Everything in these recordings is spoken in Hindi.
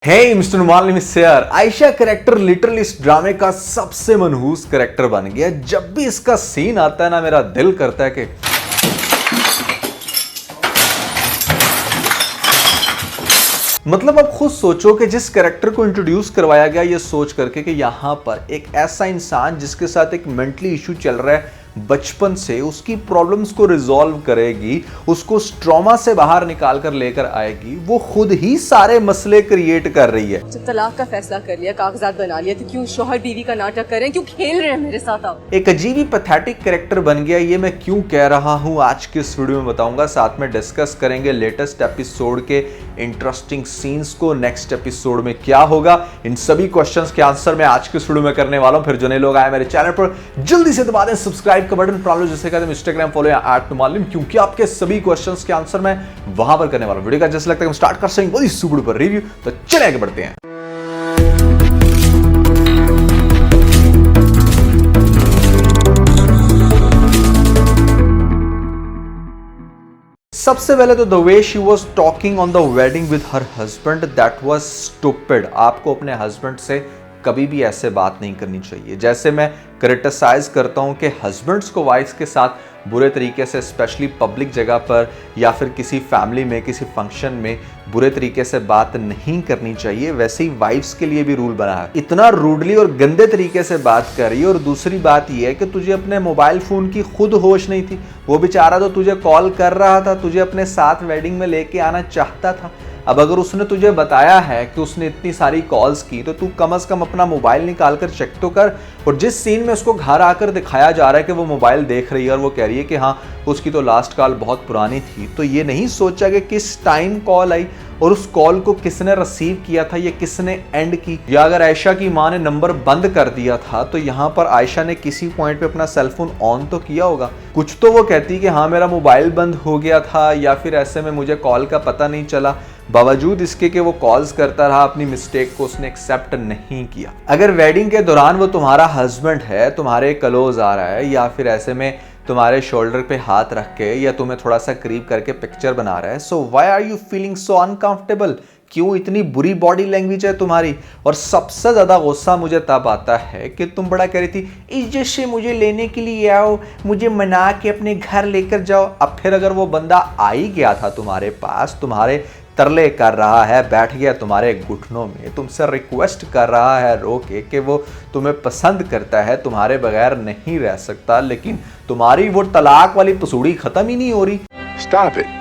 हे mister Numan mister Ayesha character literally इस ड्रामे का सबसे मनहूस कैरेक्टर बन गया। जब भी इसका सीन आता है ना, मेरा दिल करता है कि मतलब आप खुद सोचो कि जिस कैरेक्टर को इंट्रोड्यूस करवाया गया ये सोच करके कि यहां पर एक ऐसा इंसान जिसके साथ एक मेंटली इशू चल रहा है बचपन से, उसकी प्रॉब्लम्स को रिजॉल्व करेगी, उसको ट्रॉमा से बाहर निकाल कर लेकर आएगी, वो खुद ही सारे मसले क्रिएट कर रही है। जब तलाक का फैसला कर लिया, कागजात बना लिया, तो क्यों शौहर बीवी का नाटक कर रहे हैं? क्यों खेल रहे हैं मेरे साथ आप? एक अजीब ही पैथेटिक कैरेक्टर बन गया। ये मैं क्यों कह रहा हूँ आज के इस वीडियो में बताऊंगा। साथ में डिस्कस करेंगे लेटेस्ट एपिसोड के इंटरेस्टिंग सीन्स को, नेक्स्ट एपिसोड में क्या होगा, इन सभी क्वेश्चंस के आंसर मैं आज के इस वीडियो में करने वाला हूं। फिर जो नए लोग आए मेरे चैनल पर जल्दी से दबा दें सब्सक्राइब का बटन, प्रॉब्लम जैसे कहते हैं इंस्टाग्राम फॉलो या @नुमालिम, क्योंकि आपके सभी क्वेश्चंस के आंसर मैं वहां पर करने वाला हूं। वीडियो का जैसे लगता है हम स्टार्ट कर सकेंगे बड़ी सुबह पर रिव्यू, तो चले आगे बढ़ते हैं। सबसे पहले तो the way she was talking on the wedding with her husband, that was stupid. आपको अपने हस्बैंड से कभी भी ऐसे बात नहीं करनी चाहिए। जैसे मैं क्रिटिसाइज करता हूं कि हस्बैंड्स को वाइफ्स के साथ बुरे तरीके से, स्पेशली पब्लिक जगह पर या फिर किसी फैमिली में, किसी फंक्शन में बुरे तरीके से बात नहीं करनी चाहिए, वैसे ही वाइफ्स के लिए भी रूल बना है। इतना रूडली और गंदे तरीके से बात कर रही है। और दूसरी बात यह है कि तुझे अपने मोबाइल फोन की खुद होश नहीं थी। वो बेचारा तो तुझे कॉल कर रहा था, तुझे अपने साथ वेडिंग में लेके आना चाहता था। अब अगर उसने तुझे बताया है कि उसने इतनी सारी कॉल्स की, तो तू कम से कम अपना मोबाइल निकाल कर चेक तो कर। और जिस सीन में उसको घर आकर दिखाया जा रहा है कि वो मोबाइल देख रही है और वो कह रही है कि हाँ उसकी तो लास्ट कॉल बहुत पुरानी थी, तो ये नहीं सोचा कि किस टाइम कॉल आई और उस कॉल को किसने रिसीव किया था, ये किसने एंड की। या अगर आयशा की माँ ने नंबर बंद कर दिया था, तो यहाँ पर आयशा ने किसी पॉइंट पे अपना सेलफोन ऑन तो किया होगा। कुछ तो वो कहती कि हाँ मेरा मोबाइल बंद हो गया था, या फिर ऐसे में मुझे कॉल का पता नहीं चला। बावजूद इसके कि वो कॉल्स करता रहा, अपनी मिस्टेक को उसने एक्सेप्ट नहीं किया। अगर वेडिंग के दौरान वो तुम्हारा हस्बैंड है, तुम्हारे क्लोज आ रहा है, या फिर ऐसे में तुम्हारे शोल्डर पे हाथ रख के या तुम्हें थोड़ा सा करीब करके पिक्चर बना रहा है, so why are you feeling so uncomfortable? क्यों इतनी बुरी बॉडी लैंग्वेज है तुम्हारी? और सबसे ज्यादा गुस्सा मुझे तब आता है कि तुम बड़ा कह रही थी इज्जत से मुझे लेने के लिए आओ, मुझे मना के अपने घर लेकर जाओ। अब फिर अगर वो बंदा आ ही गया था तुम्हारे पास, तुम्हारे तरले कर रहा है, बैठ गया तुम्हारे घुटनों में, तुमसे रिक्वेस्ट कर रहा है रो के कि वो तुम्हें पसंद करता है, तुम्हारे बगैर नहीं रह सकता, लेकिन तुम्हारी वो तलाक वाली पसूड़ी खत्म ही नहीं हो रही। Stop it.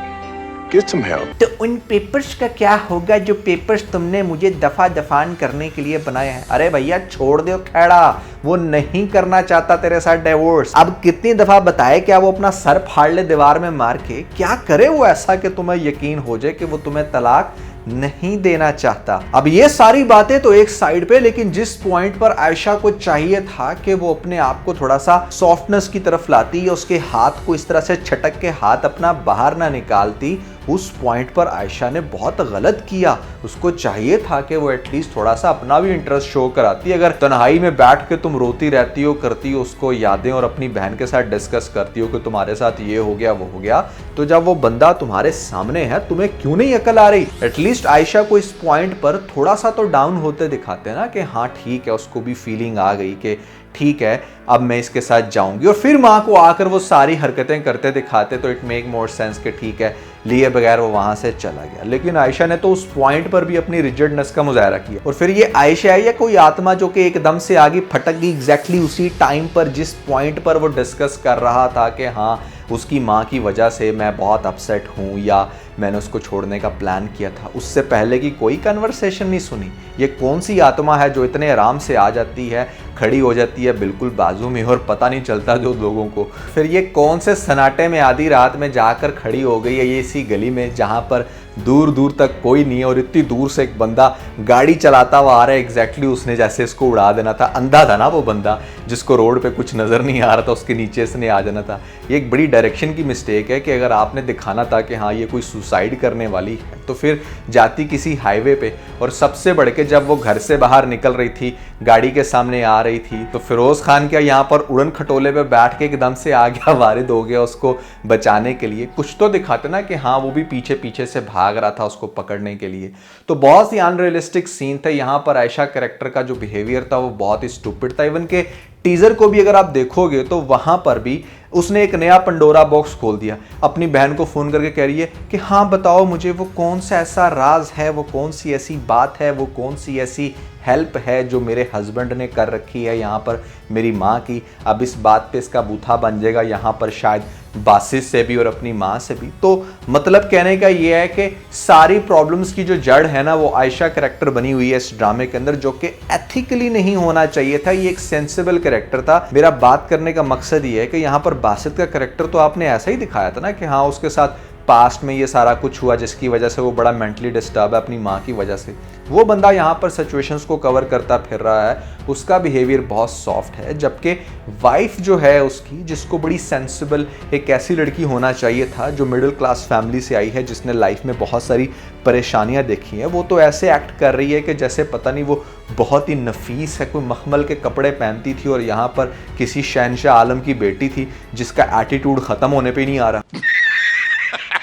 Get some help. तो उन पेपर्स का क्या होगा जो पेपर्स तुमने मुझे दफा दफान करने के लिए बनाए हैं? अरे भैया छोड़ दो खैड़ा, वो नहीं करना चाहता तेरे साथ डिवोर्स। अब कितनी दफा बताए क्या वो अपना सर फाड़ ले दीवार में मार के? क्या करे वो ऐसा कि तुम्हें यकीन हो जाए कि वो तुम्हें तलाक नहीं देना चाहता? अब ये सारी बातें तो एक साइड पे, लेकिन जिस पॉइंट पर आयशा को चाहिए था कि वो अपने आप को थोड़ा सा सॉफ्टनेस की तरफ लाती या उसके हाथ को इस तरह से छटक के हाथ अपना बाहर ना निकालती, उस पॉइंट पर आयशा ने बहुत गलत किया। उसको चाहिए था कि वो एटलीस्ट थोड़ा सा अपना भी इंटरेस्ट शो कराती। अगर तन्हाई में बैठ के तुम रोती रहती हो, करती हो उसको यादें और अपनी बहन के साथ डिस्कस करती हो कि तुम्हारे साथ ये हो गया वो हो गया, तो जब वो बंदा तुम्हारे सामने है तुम्हें क्यों नहीं अकल आ रही? एटलीस्ट आयशा को इस पॉइंट पर थोड़ा सा तो डाउन होते दिखाते ना कि हाँ ठीक है, उसको भी फीलिंग आ गई कि ठीक है अब मैं इसके साथ जाऊंगी। और फिर माँ को आकर वो सारी हरकतें करते दिखाते तो इट मेक मोर सेंस कि ठीक है, लिए बगैर वो वहां से चला गया। लेकिन आयशा ने तो उस पॉइंट पर भी अपनी रिजिडनेस का मुजाहरा किया। और फिर ये आयशा है या कोई आत्मा जो कि एकदम से आगे फटक गई एग्जैक्टली उसी टाइम पर जिस पॉइंट पर वो डिस्कस कर रहा था कि हाँ उसकी माँ की वजह से मैं बहुत अपसेट हूँ या मैंने उसको छोड़ने का प्लान किया था। उससे पहले की कोई कन्वर्सेशन नहीं सुनी। ये कौन सी आत्मा है जो इतने आराम से आ जाती है, खड़ी हो जाती है बिल्कुल बाजू में और पता नहीं चलता जो लोगों को? फिर ये कौन से सन्नाटे में आधी रात में जाकर खड़ी हो गई है ये इसी गली में जहाँ पर दूर दूर तक कोई नहीं है और इतनी दूर से एक बंदा गाड़ी चलाता हुआ आ रहा है, एग्जैक्टली उसने जैसे इसको उड़ा देना था। अंधा था ना वो बंदा, जिसको रोड पे कुछ नजर नहीं आ रहा था, उसके नीचे इसने आ जाना था। ये एक बड़ी डायरेक्शन की मिस्टेक है कि अगर आपने दिखाना था कि हाँ ये कोई सुसाइड करने वाली है, तो फिर जाती किसी हाईवे पे। और सबसे बढ़ के जब वो घर से बाहर निकल रही थी, गाड़ी के सामने आ रही थी, तो फिरोज खान क्या यहाँ पर उड़न खटोले पे बैठ के एकदम से आ गया, वारिद हो गया उसको बचाने के लिए। कुछ तो दिखाते ना कि हाँ वो भी पीछे पीछे से भाग रहा था उसको पकड़ने के लिए। तो बहुत ही अनरियलिस्टिक सीन था यहाँ पर। आयशा कैरेक्टर का जो बिहेवियर था वो बहुत ही स्टूपिड था। इवन के टीजर को भी अगर आप देखोगे तो वहां पर भी उसने एक नया पंडोरा बॉक्स खोल दिया। अपनी बहन को फोन करके कह रही है कि हाँ बताओ मुझे वो कौन सा ऐसा राज है, वो कौन सी ऐसी बात है, वो कौन सी ऐसी हेल्प है जो मेरे हस्बैंड ने कर रखी है यहाँ पर मेरी माँ की। अब इस बात पे इसका बूथा बन जाएगा यहाँ पर शायद बासित से भी और अपनी माँ से भी। तो मतलब कहने का ये है कि सारी प्रॉब्लम्स की जो जड़ है ना वो आयशा कैरेक्टर बनी हुई है इस ड्रामे के अंदर, जो कि एथिकली नहीं होना चाहिए था। ये एक सेंसिबल कैरेक्टर था। मेरा बात करने का मकसद ये है कि यहाँ पर बासित का कैरेक्टर तो आपने ऐसा ही दिखाया था ना कि हाँ उसके साथ पास्ट में ये सारा कुछ हुआ जिसकी वजह से वो बड़ा मेंटली डिस्टर्ब है अपनी माँ की वजह से। वो बंदा यहाँ पर सिचुएशंस को कवर करता फिर रहा है, उसका बिहेवियर बहुत सॉफ्ट है। जबकि वाइफ जो है उसकी, जिसको बड़ी सेंसिबल एक ऐसी लड़की होना चाहिए था जो मिडिल क्लास फैमिली से आई है, जिसने लाइफ में बहुत सारी परेशानियां देखी हैं, वो तो ऐसे एक्ट कर रही है कि जैसे पता नहीं वो बहुत ही नफीस है, कोई मखमल के कपड़े पहनती थी और यहाँ पर किसी शहनशाह आलम की बेटी थी जिसका एटीट्यूड खत्म होने पर नहीं आ रहा।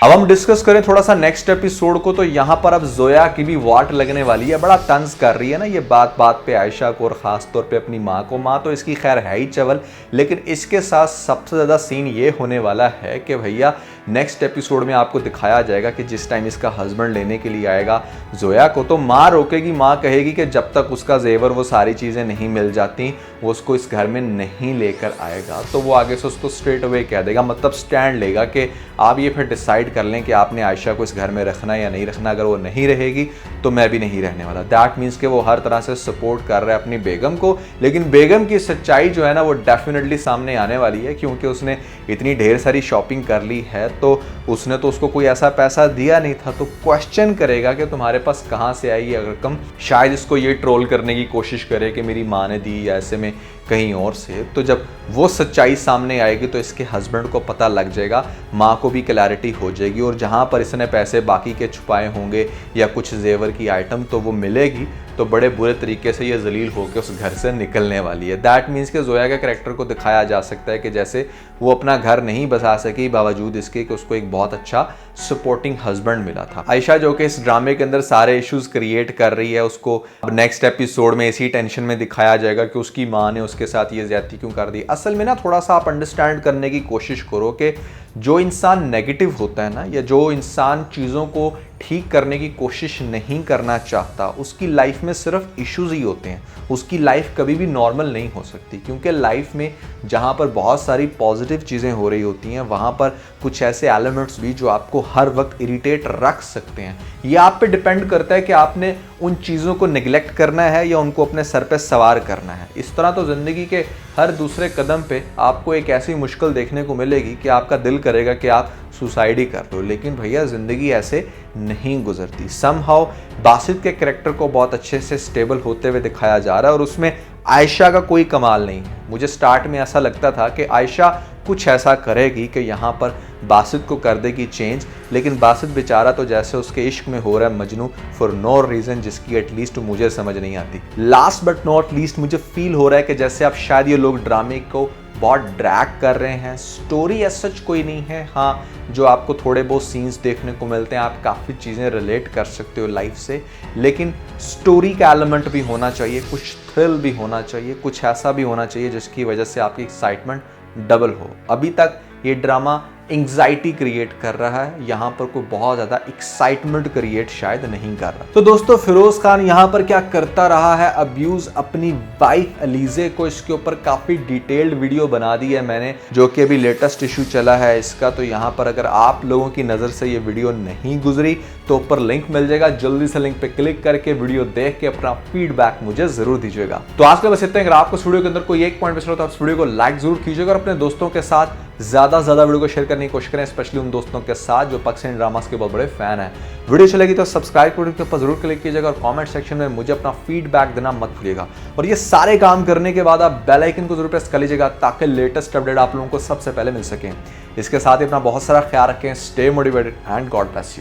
अब हम डिस्कस करें थोड़ा सा नेक्स्ट एपिसोड को, तो यहाँ पर अब जोया की भी वाट लगने वाली है। बड़ा तंज कर रही है ना ये बात बात पे आयशा को और ख़ास तौर पे अपनी माँ को। माँ तो इसकी खैर है ही चवल, लेकिन इसके साथ सबसे ज़्यादा सीन ये होने वाला है कि भैया नेक्स्ट एपिसोड में आपको दिखाया जाएगा कि जिस टाइम इसका हस्बैंड लेने के लिए आएगा जोया को, तो माँ रोकेगी। माँ कहेगी कि जब तक उसका जेवर वो सारी चीज़ें नहीं मिल जाती वो उसको इस घर में नहीं लेकर आएगा। तो वो आगे से उसको स्ट्रेट अवे कह देगा, मतलब स्टैंड लेगा कि आप ये फिर डिसाइड कर लें कि आपने आयशा को इस घर में रखना है या नहीं रखना। अगर वो नहीं रहेगी तो मैं भी नहीं रहने वाला। दैट मीन्स कि वो हर तरह से सपोर्ट कर रहा है अपनी बेगम को। लेकिन बेगम की सच्चाई जो है ना वो डेफिनेटली सामने आने वाली है, क्योंकि उसने इतनी ढेर सारी शॉपिंग कर ली है तो उसने तो उसको कोई ऐसा पैसा दिया नहीं था। तो क्वेश्चन करेगा कि तुम्हारे पास कहाँ से आई ये रकम। शायद इसको ये ट्रोल करने की कोशिश करे कि मेरी माँ ने दी या ऐसे में कहीं और से। तो जब वो सच्चाई सामने आएगी तो इसके हस्बैंड को पता लग जाएगा, माँ को भी क्लैरिटी हो जाएगी, और जहाँ पर इसने पैसे बाकी के छुपाए होंगे या कुछ जेवर की आइटम तो वो मिलेगी, तो बड़े बुरे तरीके से ये जलील होकर उस घर से निकलने वाली है। दैट मीन्स कि जोया के कैरेक्टर को दिखाया जा सकता है कि जैसे वो अपना घर नहीं बसा सकी बावजूद इसके कि उसको एक बहुत अच्छा सपोर्टिंग हस्बैंड मिला था। आयशा जो कि इस ड्रामे के अंदर सारे इश्यूज क्रिएट कर रही है, उसको अब नेक्स्ट एपिसोड में इसी टेंशन में दिखाया जाएगा कि उसकी माँ ने उसके साथ ये ज्यादती क्यों कर दी। असल में ना थोड़ा सा आप अंडरस्टैंड करने की कोशिश करो कि जो इंसान नेगेटिव होता है ना, या जो इंसान चीज़ों को ठीक करने की कोशिश नहीं करना चाहता, उसकी लाइफ में सिर्फ इश्यूज ही होते हैं। उसकी लाइफ कभी भी नॉर्मल नहीं हो सकती, क्योंकि लाइफ में जहाँ पर बहुत सारी पॉजिटिव चीज़ें हो रही होती हैं वहाँ पर कुछ ऐसे एलिमेंट्स भी जो आपको हर वक्त इरिटेट रख सकते हैं। ये आप पे डिपेंड करता है कि आपने उन चीज़ों को निगलेक्ट करना है या उनको अपने सर पे सवार करना है। इस तरह तो ज़िंदगी के हर दूसरे कदम पे आपको एक ऐसी मुश्किल देखने को मिलेगी कि आपका दिल करेगा कि आप सुसाइड ही कर लो। लेकिन भैया ज़िंदगी ऐसे नहीं गुजरती। समहाउ बासित के कैरेक्टर को बहुत अच्छे से स्टेबल होते हुए दिखाया जा रहा है, और उसमें आयशा का कोई कमाल नहीं है। मुझे स्टार्ट में ऐसा लगता था कि आयशा कुछ ऐसा करेगी कि यहाँ पर बासित को कर देगी चेंज, लेकिन बासित बेचारा तो जैसे उसके इश्क में हो रहा है मजनू फॉर नो रीज़न, जिसकी एटलीस्ट मुझे समझ नहीं आती। लास्ट बट नॉट लीस्ट मुझे फील हो रहा है कि जैसे अब शायद ये लोग ड्रामे को बहुत ड्रैग कर रहे हैं। स्टोरी एज सच कोई नहीं है। हाँ, जो आपको थोड़े बहुत सीन्स देखने को मिलते हैं, आप काफ़ी चीज़ें रिलेट कर सकते हो लाइफ से, लेकिन स्टोरी का एलिमेंट भी होना चाहिए, कुछ थ्रिल भी होना चाहिए, कुछ ऐसा भी होना चाहिए जिसकी वजह से आपकी एक्साइटमेंट डबल हो। अभी तक ये ड्रामा एंग्जाइटी क्रिएट कर रहा है, यहाँ पर कोई बहुत ज़्यादा एक्साइटमेंट क्रिएट शायद नहीं कर रहा। तो दोस्तों फिरोज खान यहाँ पर क्या करता रहा है, अब्यूज़ अपनी वाइफ अलीज़े को। इसके ऊपर काफ़ी डिटेल्ड वीडियो बना दी है मैंने, जो कि अभी लेटेस्ट इशू चला है इसका। तो यहाँ पर अगर आप लोगों की नज़र से ये वीडियो नहीं गुजरी तो ऊपर लिंक मिल जाएगा, जल्दी से लिंक पे क्लिक करके वीडियो देख के अपना फीडबैक मुझे जरूर दीजिएगा। तो आज का बस इतना है। अगर आपको इस वीडियो के अंदर कोई एक पॉइंट पसंद हो तो आप इस वीडियो को लाइक जरूर कीजिएगा, और अपने दोस्तों के साथ ज़्यादा से ज़्यादा वीडियो को शेयर करने की कोशिश करें, स्पेशली उन दोस्तों के साथ जो पाकिस्तानी ड्रामास के बहुत बड़े फैन हैं। वीडियो चलेगी तो सब्सक्राइब बटन के ऊपर जरूर क्लिक कीजिएगा, और कमेंट सेक्शन में मुझे अपना फीडबैक देना मत भूलिएगा। और ये सारे काम करने के बाद आप बेल आइकन को जरूर प्रेस कर लीजिएगा, ताकि लेटेस्ट अपडेट आप लोगों को सबसे पहले मिल सकें। इसके साथ ही अपना बहुत सारा ख्याल रखें। Stay motivated and God bless you.